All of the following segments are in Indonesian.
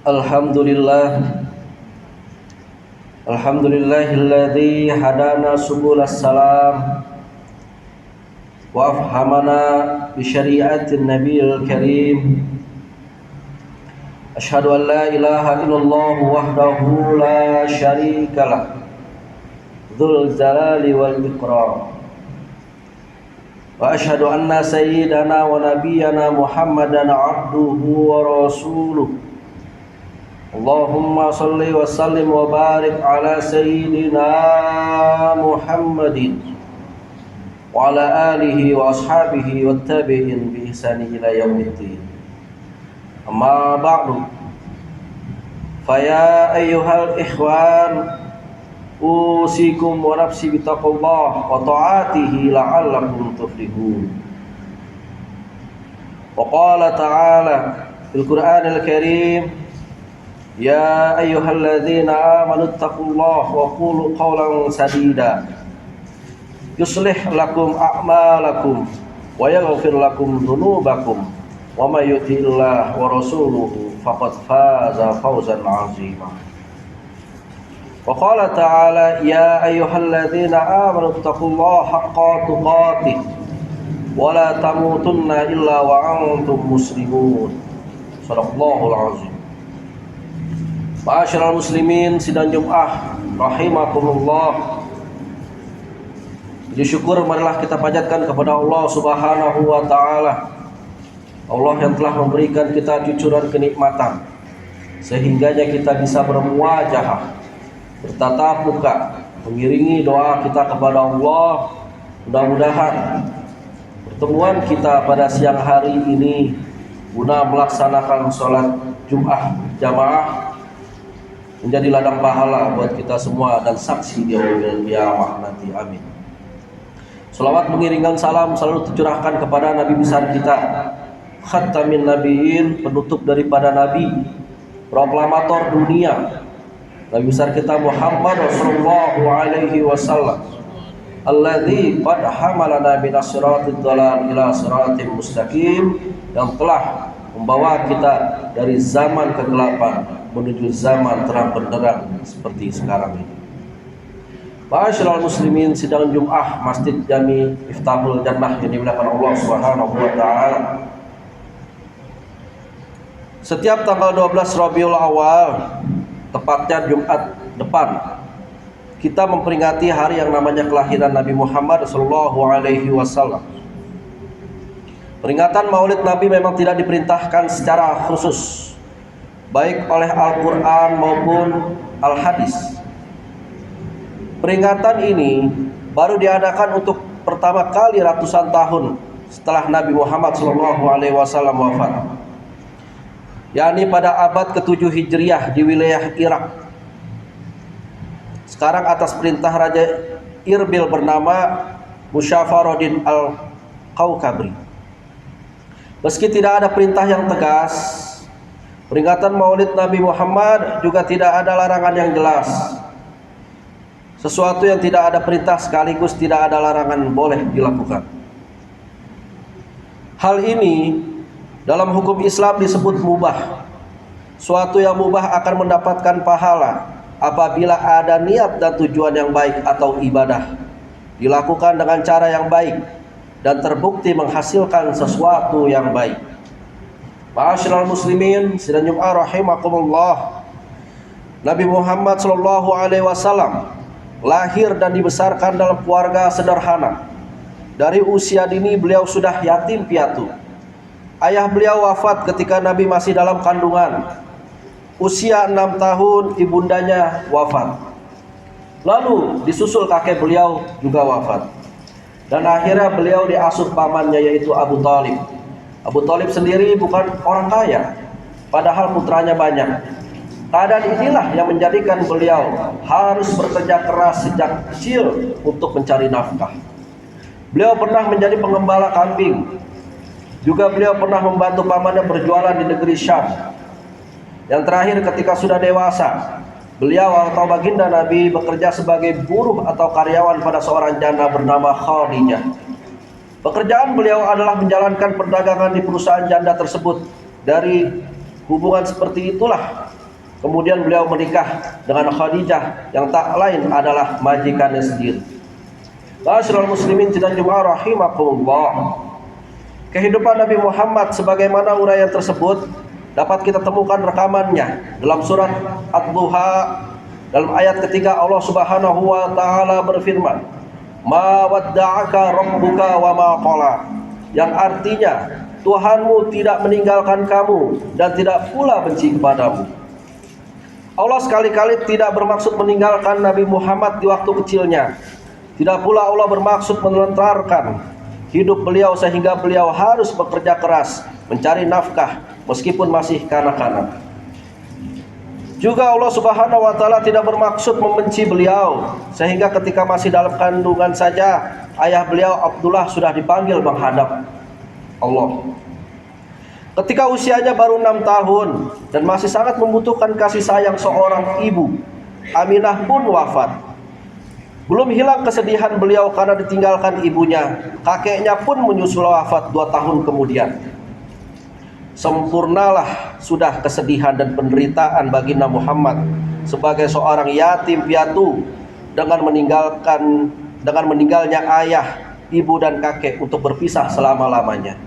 Alhamdulillah, alhamdulillahilladzi hadana subulas salam wa afhamana bi syari'atin nabiyil karim. Asyhadu an la ilaha illallah wahdahu la syarikalah dzul jalali wal ikram. Wa asyhadu anna sayyidana wa nabiyyana Muhammadan abduhu wa rasuluh. Allahumma salli wa sallim wa barik ala sayyidina Muhammadin wa ala alihi wa ashabihi wa tabi'in bi ihsani ila yaumiddin. Amma ba'du, faya ayyuhal ikhwan, usikum wa nafsi bitaqullah wa ta'atihi la'allakum tuflihun. Wa qala ta'ala fil Qur'anil Karim, ya ayyuhalladzina amanu taqullaha wa qulu qawlan sadida yuslih lakum a'malakum wa yaghfir lakum dhunubakum wa may yuti'illah wa rasuluhu faqad faza fawzan 'azima. Wa qala ta'ala, ya ayyuhalladzina amanu taqullaha haqqa tuqatih wa la tamutunna illa wa antum muslimun. Shadaqallahul 'azim. Ma'asyiral muslimin sidang Jumat rahimakumullah. Puji syukur marilah kita panjatkan kepada Allah Subhanahu wa taala. Allah yang telah memberikan kita cucuran kenikmatan sehingganya kita bisa bermuajahah, bertatap muka, mengiringi doa kita kepada Allah. Mudah-mudahan pertemuan kita pada siang hari ini guna melaksanakan sholat Jumat jamaah menjadi ladang pahala buat kita semua dan saksi di yaumil qiyamah nanti. Amin. Selawat mengiringkan salam selalu tercurahkan kepada Nabi besar kita, khatamin nabiyyin, penutup daripada nabi, proklamator dunia, Nabi besar kita Muhammad sallallahu alaihi wasallam, alladzi qad hamalana min as-siratil dhalal ila siratim mustaqim, yang telah membawa kita dari zaman kegelapan menuju zaman terang benderang seperti sekarang ini. Ma'asyiral muslimin sidang Jumat Masjid Jami Iftahul Jannah yang dimuliakan Allah Subhanahu wa taala. Setiap tanggal 12 Rabiul Awal, tepatnya Jumat depan, kita memperingati hari yang namanya kelahiran Nabi Muhammad sallallahu alaihi wasallam. Peringatan Maulid Nabi memang tidak diperintahkan secara khusus, baik oleh Al-Quran maupun Al-Hadis. Peringatan ini baru diadakan untuk pertama kali ratusan tahun setelah Nabi Muhammad SAW wafat, yakni pada abad ke-7 Hijriah di wilayah Irak. Sekarang atas perintah Raja Irbil bernama Musyafaruddin Al-Kaukabri. Meski tidak ada perintah yang tegas, peringatan Maulid Nabi Muhammad juga tidak ada larangan yang jelas. Sesuatu yang tidak ada perintah sekaligus tidak ada larangan boleh dilakukan. Hal ini dalam hukum Islam disebut mubah. Suatu yang mubah akan mendapatkan pahala apabila ada niat dan tujuan yang baik atau ibadah dilakukan dengan cara yang baik dan terbukti menghasilkan sesuatu yang baik. Ma'asyiral muslimin sidang Jumat rahimakumullah. Nabi Muhammad sallallahu alaihi wasallam lahir dan dibesarkan dalam keluarga sederhana. Dari usia dini beliau sudah yatim piatu. Ayah beliau wafat ketika Nabi masih dalam kandungan. Usia 6 tahun ibundanya wafat. Lalu disusul kakek beliau juga wafat. Dan akhirnya beliau diasuh pamannya yaitu Abu Thalib. Abu Thalib sendiri bukan orang kaya, padahal putranya banyak. Keadaan inilah yang menjadikan beliau harus bekerja keras sejak kecil untuk mencari nafkah. Beliau pernah menjadi pengembala kambing. Juga beliau pernah membantu pamannya berjualan di negeri Syam. Yang terakhir ketika sudah dewasa, beliau atau baginda Nabi bekerja sebagai buruh atau karyawan pada seorang janda bernama Khadijah. Pekerjaan beliau adalah menjalankan perdagangan di perusahaan janda tersebut. Dari hubungan seperti itulah Kemudian beliau menikah dengan Khadijah yang tak lain adalah majikannya sendiri. Ma'asyiral muslimin dan jemaah rahimakumullah. Kehidupan Nabi Muhammad sebagaimana uraian tersebut dapat kita temukan rekamannya dalam surat Ad-Duha, dalam ayat ketiga Allah Subhanahu wa taala berfirman, "Ma wadda'aka rabbuka wa ma qala." Yang artinya, Tuhanmu tidak meninggalkan kamu dan tidak pula benci kepadamu. Allah sekali-kali tidak bermaksud meninggalkan Nabi Muhammad di waktu kecilnya. Tidak pula Allah bermaksud menelantarkan hidup beliau sehingga beliau harus bekerja keras mencari nafkah meskipun masih kanak-kanak. Juga Allah Subhanahu wa taala tidak bermaksud membenci beliau sehingga ketika masih dalam kandungan saja ayah beliau Abdullah sudah dipanggil menghadap Allah. Ketika usianya baru 6 tahun dan masih sangat membutuhkan kasih sayang seorang ibu, Aminah pun wafat. Belum hilang kesedihan beliau karena ditinggalkan ibunya, kakeknya pun menyusul wafat 2 tahun kemudian. Sempurnalah sudah kesedihan dan penderitaan baginda Muhammad sebagai seorang yatim piatu dengan meninggalnya ayah, ibu dan kakek untuk berpisah selama-lamanya.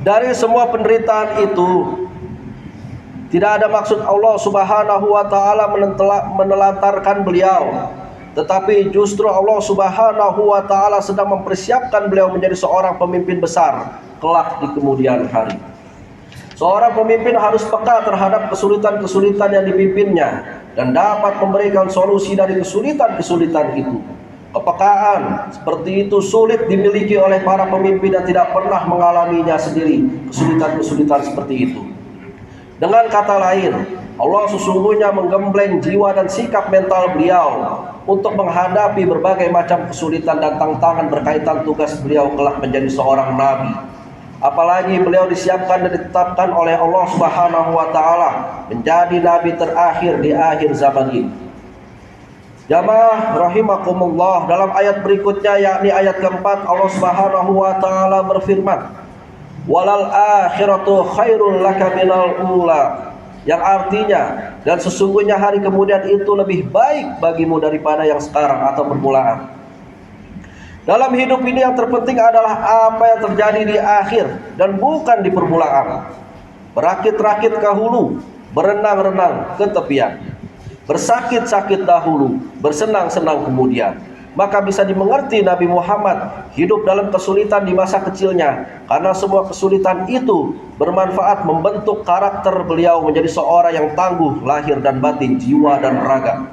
Dari semua penderitaan itu tidak ada maksud Allah Subhanahu wa taala menelantarkan beliau, tetapi justru Allah Subhanahu wa taala sedang mempersiapkan beliau menjadi seorang pemimpin besar kelak di kemudian hari. Seorang pemimpin harus peka terhadap kesulitan-kesulitan yang dipimpinnya dan dapat memberikan solusi dari kesulitan-kesulitan itu. Kepekaan seperti itu sulit dimiliki oleh para pemimpin yang tidak pernah mengalaminya sendiri, kesulitan-kesulitan seperti itu. Dengan kata lain, Allah sesungguhnya menggembleng jiwa dan sikap mental beliau untuk menghadapi berbagai macam kesulitan dan tantangan berkaitan tugas beliau kelak menjadi seorang nabi. Apalagi beliau disiapkan dan ditetapkan oleh Allah Subhanahu wa taala menjadi nabi terakhir di akhir zaman ini. Jamaah rahimakumullah, dalam ayat berikutnya yakni ayat keempat Allah Subhanahu wa taala berfirman, "Walal akhiratu khairul laka minal ula." Yang artinya, dan sesungguhnya hari kemudian itu lebih baik bagimu daripada yang sekarang atau permulaan. Dalam hidup ini yang terpenting adalah apa yang terjadi di akhir dan bukan di permulaan. Berakit-rakit ke hulu, berenang-renang ke tepian. Bersakit-sakit dahulu, bersenang-senang kemudian. Maka bisa dimengerti Nabi Muhammad hidup dalam kesulitan di masa kecilnya, karena semua kesulitan itu bermanfaat membentuk karakter beliau menjadi seorang yang tangguh lahir dan batin, jiwa dan raga.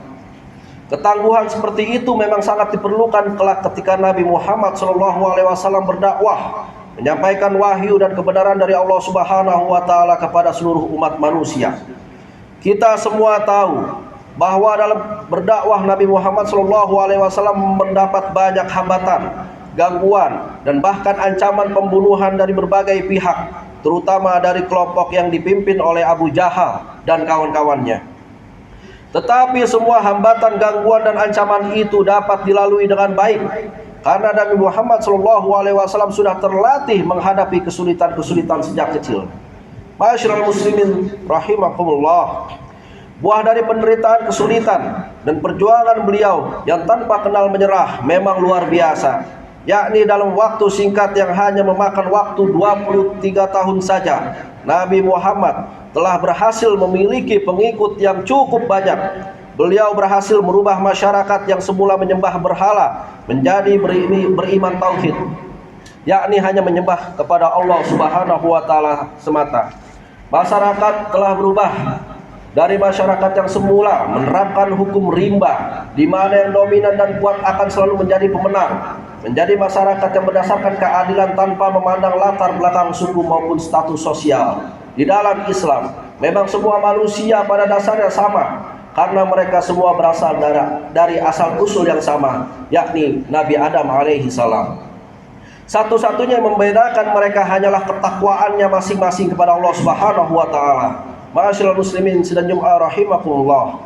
Ketangguhan seperti itu memang sangat diperlukan kelak ketika Nabi Muhammad SAW berdakwah, menyampaikan wahyu dan kebenaran dari Allah Subhanahu wa taala kepada seluruh umat manusia. Kita semua tahu bahwa dalam berdakwah Nabi Muhammad SAW mendapat banyak hambatan, gangguan, dan bahkan ancaman pembunuhan dari berbagai pihak, terutama dari kelompok yang dipimpin oleh Abu Jahal dan kawan-kawannya. Tetapi semua hambatan, gangguan, dan ancaman itu dapat dilalui dengan baik karena Nabi Muhammad SAW sudah terlatih menghadapi kesulitan-kesulitan sejak kecil. Ma'asyiral muslimin rahimakumullah. Buah dari penderitaan, kesulitan, dan perjuangan beliau yang tanpa kenal menyerah memang luar biasa. Yakni dalam waktu singkat yang hanya memakan waktu 23 tahun saja, Nabi Muhammad telah berhasil memiliki pengikut yang cukup banyak. Beliau berhasil merubah masyarakat yang semula menyembah berhala menjadi beriman tauhid, yakni hanya menyembah kepada Allah Subhanahu wa taala semata. Masyarakat telah berubah dari masyarakat yang semula menerapkan hukum rimba, di mana yang dominan dan kuat akan selalu menjadi pemenang, menjadi masyarakat yang berdasarkan keadilan tanpa memandang latar belakang suku maupun status sosial. Di dalam Islam, memang semua manusia pada dasarnya sama, karena mereka semua berasal dari asal usul yang sama, yakni Nabi Adam alaihi salam. Satu-satunya yang membedakan mereka hanyalah ketakwaannya masing-masing kepada Allah Subhanahu wa taala. Ma'asyiral muslimin dan jemaah rahimakumullah.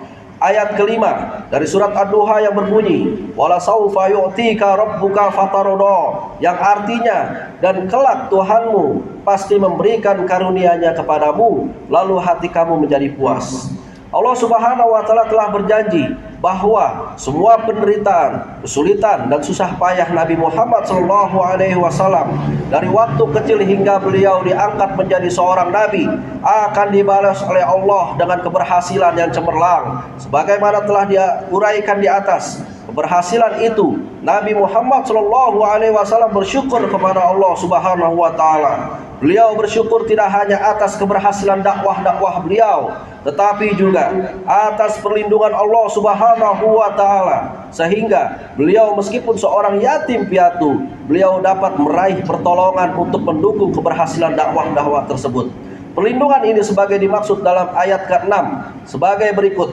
Ayat kelima dari surat Ad-Duha yang berbunyi, "Wala saufa yu'tika rabbuka fatarda," yang artinya, dan kelak Tuhanmu pasti memberikan karunia-Nya kepadamu, lalu hati kamu menjadi puas. Allah Subhanahu wa taala telah berjanji bahwa semua penderitaan, kesulitan dan susah payah Nabi Muhammad sallallahu alaihi wasallam dari waktu kecil hingga beliau diangkat menjadi seorang nabi akan dibalas oleh Allah dengan keberhasilan yang cemerlang sebagaimana telah dia uraikan di atas. Keberhasilan itu Nabi Muhammad sallallahu alaihi wasallam bersyukur kepada Allah Subhanahu wa taala. Beliau bersyukur tidak hanya atas keberhasilan dakwah-dakwah beliau, tetapi juga atas perlindungan Allah Subhanahu wa taala, sehingga beliau meskipun seorang yatim piatu, beliau dapat meraih pertolongan untuk mendukung keberhasilan dakwah-dakwah tersebut. Perlindungan ini sebagai dimaksud dalam ayat ke-6 sebagai berikut.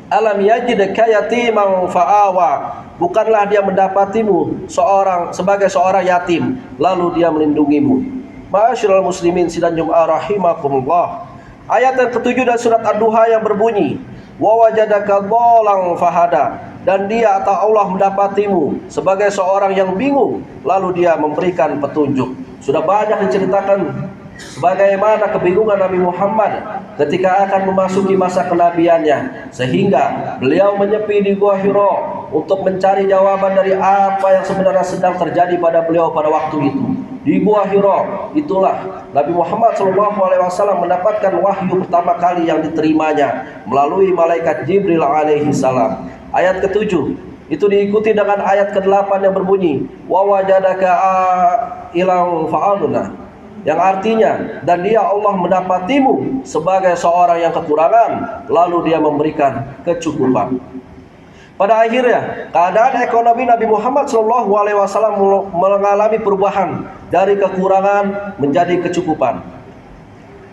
Alam yajidka yatiman fa'awa, bukanlah dia mendapatimu sebagai seorang yatim lalu dia melindungimu. Ma'asyiral muslimin sidang Jumat rahimakumullah. Ayat yang ketujuh dari surat Ad-Duha yang berbunyi, "Wa wajadaka dhalan fahada," dan dia atau Allah mendapatimu sebagai seorang yang bingung lalu dia memberikan petunjuk. Sudah banyak diceritakan sebagaimana kebingungan Nabi Muhammad ketika akan memasuki masa kenabiannya, sehingga beliau menyepi di Gua Hira untuk mencari jawaban dari apa yang sebenarnya sedang terjadi pada beliau pada waktu itu. Di Gua Hira itulah Nabi Muhammad SAW mendapatkan wahyu pertama kali yang diterimanya melalui malaikat Jibril alaihi salam. Ayat ketujuh itu diikuti dengan ayat ke-8 yang berbunyi, "Wa wajadaka ilang fa'aluna," yang artinya, dan dia Allah mendapatimu sebagai seorang yang kekurangan lalu dia memberikan kecukupan. Pada akhirnya keadaan ekonomi Nabi Muhammad SAW mengalami perubahan dari kekurangan menjadi kecukupan.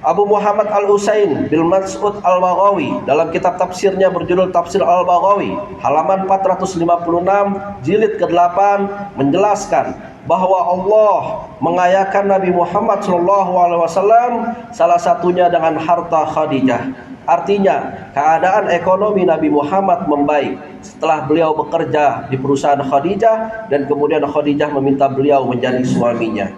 Abu Muhammad Al-Husain bin Mas'ud Al-Baghawi dalam kitab tafsirnya berjudul Tafsir Al-Baghawi halaman 456 jilid ke-8 menjelaskan bahwa Allah mengayakan Nabi Muhammad SAW salah satunya dengan harta Khadijah. Artinya keadaan ekonomi Nabi Muhammad membaik setelah beliau bekerja di perusahaan Khadijah dan kemudian Khadijah meminta beliau menjadi suaminya.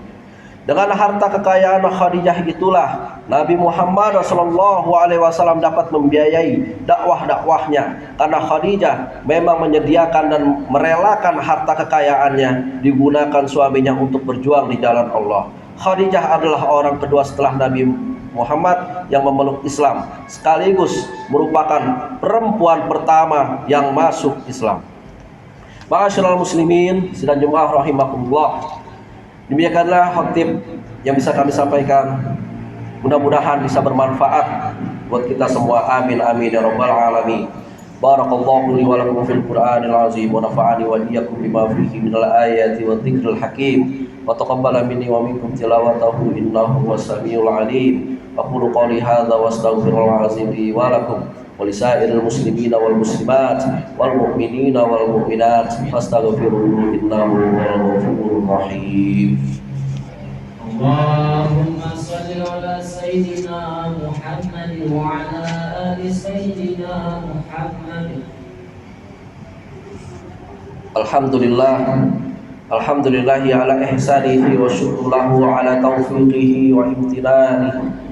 Dengan harta kekayaan Khadijah itulah Nabi Muhammad SAW dapat membiayai dakwah-dakwahnya, karena Khadijah memang menyediakan dan merelakan harta kekayaannya digunakan suaminya untuk berjuang di jalan Allah. Khadijah adalah orang kedua setelah Nabi Muhammad yang memeluk Islam, sekaligus merupakan perempuan pertama yang masuk Islam. Ma'asyiral muslimin sidang Jumat rahimakumullah. Demikianlah khotib yang bisa kami sampaikan. Mudah-mudahan bisa bermanfaat buat kita semua. Amin amin ya rabbal alamin. Barakallahu li wa lakum fil Qur'anil azim wa nafa'ani wa iyyakum bima fihi minal ayati wa dzikril hakim wa taqabbala minni wa minkum tilawatahu innahu was-samiul alim. Aqulu qawli hadza wa astaghfirul azim li wa lakum wa lisairil muslimina wal muslimat wal mu'minina wal mu'minat fastaghfiruhu innahu huwal ghafurur rahim. Allahumma shalli ala sayyidina Muhammad wa ala ali sayyidina Muhammad. Alhamdulillahi ala ihsanihi wa syukru lahu ala taufiqihi wa imtinanihi.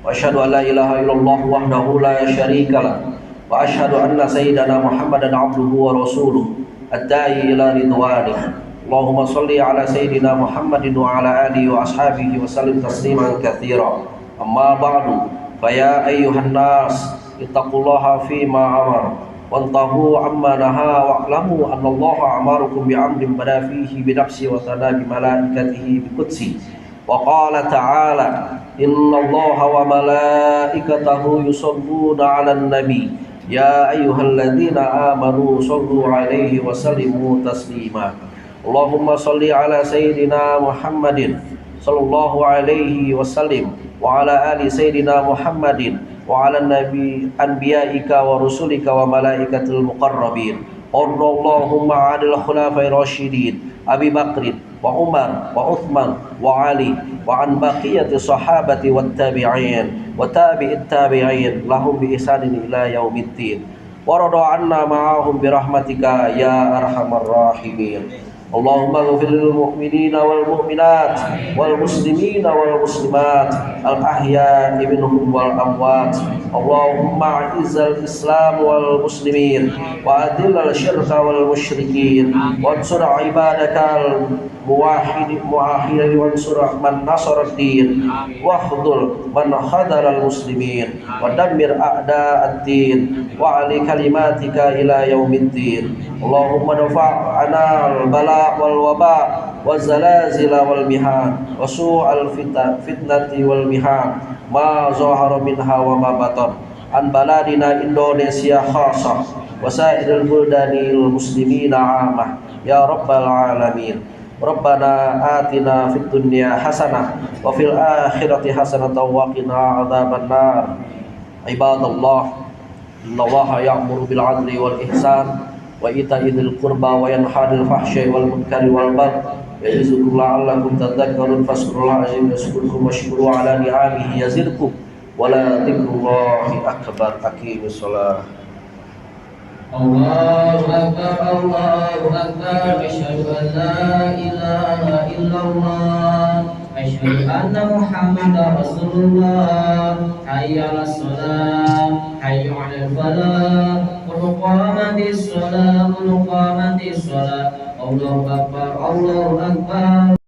Wa asyhadu an la ilaha illallah wahdahu la syarika lah. Wa asyhadu anna sayyidana Muhammadan abduhu wa rasuluh ad-da'i ila ridwanih. Allahumma shalli ala sayyidina Muhammadin wa ala alihi wa ashabihi wa sallim tasliman katsira. Amma ba'du, fa ya ayyuhan nas ittaqullaha fi ma amara wantahu amma naha wa'lamu anna Allaha amarukum bi'amrin bada fihi bi nafsi wa sana bi malaikatihi bi qudsi. Wa qala ta'ala inna Allaha wa malaikatahu yusalluna 'alan nabi ya ayyuhalladzina amanu shallu 'alaihi wa sallimu taslima. Allahumma shalli ala sayyidina Muhammadin sallallahu alaihi wasallim wa ala ali sayyidina Muhammadin wa ala nabi anbiya'ika wa rusulika wa malaikatil muqarrabin. Allahumma 'alal khulafa'ir rasyidin Abi Bakrin wa Umar wa Uthman wa Ali wa an baqiyati sahabati wat tabi'in wa tabi'it tabi'in lahum bi ihsanin ila yaumiddin. ورضى عنا معهم برحمتك يا أرحم الراحمين. اللهم اغفر للمؤمنين والمؤمنات والمسلمين والمسلمات الأحياء منهم والأموات. اللهم أعز الإسلام والمسلمين وأذل الشرك والمشركين وانصر عبادك الموحدين وانصر من نصر الدين واخذل من خذل المسلمين ودمر أعداء الدين وعلي كلماتك إلى يوم الدين. اللهم ارفع عنا البلاء والوباء والزلازل والمحن وسوء الفتنة والمحن ما ظهر منها وما بطن عن بلادنا إندونيسيا خاصة وسائر البلدان المسلمين عامة يا رب العالمين. ربنا آتنا في الدنيا حسنة وفي الآخرة حسنة وقنا عذاب النار. عباد الله إن الله يأمر بالعدل والإحسان وإيتاء ذي القربى وينهى عن الفحشاء والمنكر والبغي يعظكم لعلكم تذكرون. فاذكروا الله العظيم يذكركم واشكروا على نعمه يزدكم ولذكر الله أكبر. أقيموا الصلاة. Allahu Akbar, Allahu Akbar, asyhadu an la ilaha illallah, asyhadu anna Muhammadar Rasulullah, hayya 'alas shalah, hayya 'alal falah, qad qamatis shalah, qad qamatis shalah, Allahu Akbar, Allahu Akbar.